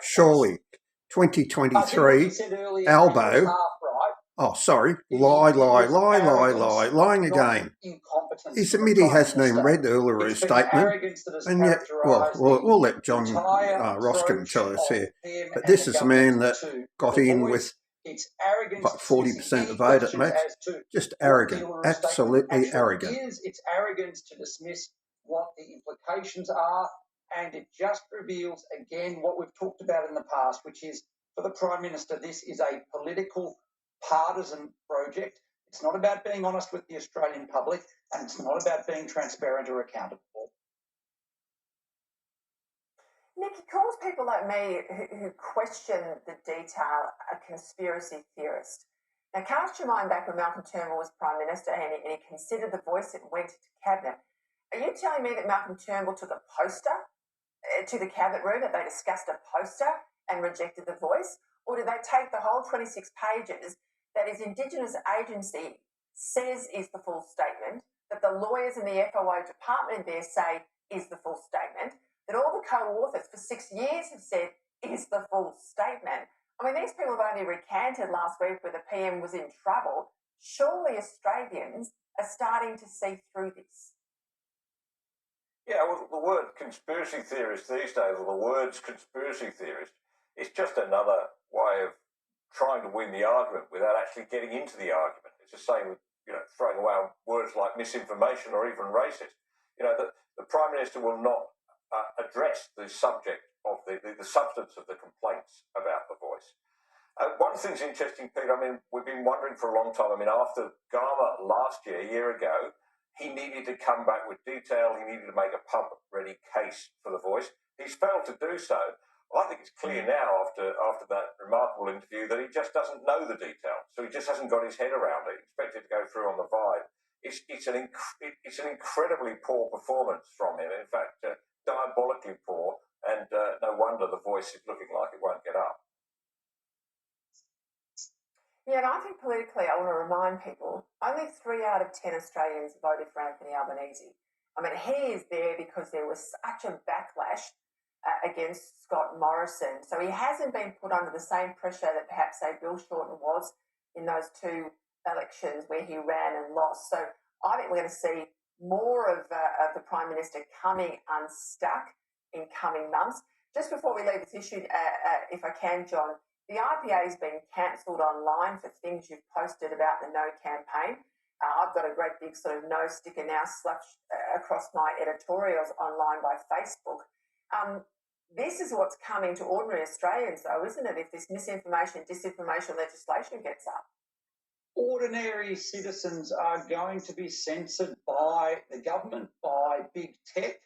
Surely, 2023, Albo. Oh, sorry. Lying again. He's admitted he hasn't even read Ulleru's statement. And yet, well, we'll let John Roskin tell us here. But this is a man that got in with, what, 40% of the vote at max? Just arrogant. Absolutely arrogant. It's arrogance to dismiss what the implications are. And it just reveals, again, what we've talked about in the past, which is, for the Prime Minister, this is a political, partisan project. It's not about being honest with the Australian public, and it's not about being transparent or accountable. Nick, he calls people like me who question the detail a conspiracy theorist. Now, cast your mind back when Malcolm Turnbull was Prime Minister and he considered the voice that went to Cabinet. Are you telling me that Malcolm Turnbull took a poster to the Cabinet room, that they discussed a poster and rejected the voice? Or did they take the whole 26 pages that his Indigenous agency says is the full statement, that the lawyers in the FOI department there say is the full statement, that all the co-authors for 6 years have said is the full statement? I mean, these people have only recanted last week where the PM was in trouble. Surely Australians are starting to see through this. Yeah, well, the word conspiracy theorist these days, or the words conspiracy theorist, is just another way of trying to win the argument without actually getting into the argument. It's the same with, throwing around words like misinformation or even racist. The Prime Minister will not address the subject of the substance of the complaints about the voice. One thing's interesting, Pete, we've been wondering for a long time. After Garma last year, a year ago, he needed to come back with detail. He needed to make a pump-ready case for the voice. He's failed to do so. I think it's clear now, after that remarkable interview, that he just doesn't know the detail. So he just hasn't got his head around it. He expected to go through on the vibe. It's an incredibly poor performance from him. In fact, diabolically poor. And no wonder the voice is looking like it won't get up. Yeah, and I think politically, I want to remind people, only 3 out of 10 Australians voted for Anthony Albanese. He is there because there was such a backlash against Scott Morrison. So he hasn't been put under the same pressure that perhaps, say, Bill Shorten was in those 2 elections where he ran and lost. So I think we're going to see more of the Prime Minister coming unstuck in coming months. Just before we leave this issue, if I can, John, the IPA has been cancelled online for things you've posted about the No campaign. I've got a great big sort of no sticker now slapped across my editorials online by Facebook. This is what's coming to ordinary Australians, though, isn't it, if this misinformation, disinformation legislation gets up? Ordinary citizens are going to be censored by the government, by big tech.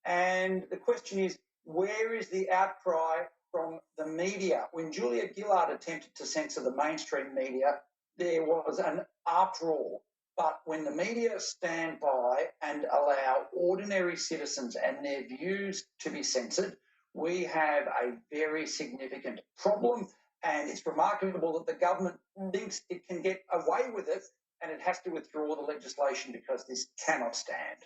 And the question is, where is the outcry from the media? When Julia Gillard attempted to censor the mainstream media, there was an uproar. But when the media stand by and allow ordinary citizens and their views to be censored, we have a very significant problem. And it's remarkable that the government thinks it can get away with it, and it has to withdraw the legislation because this cannot stand.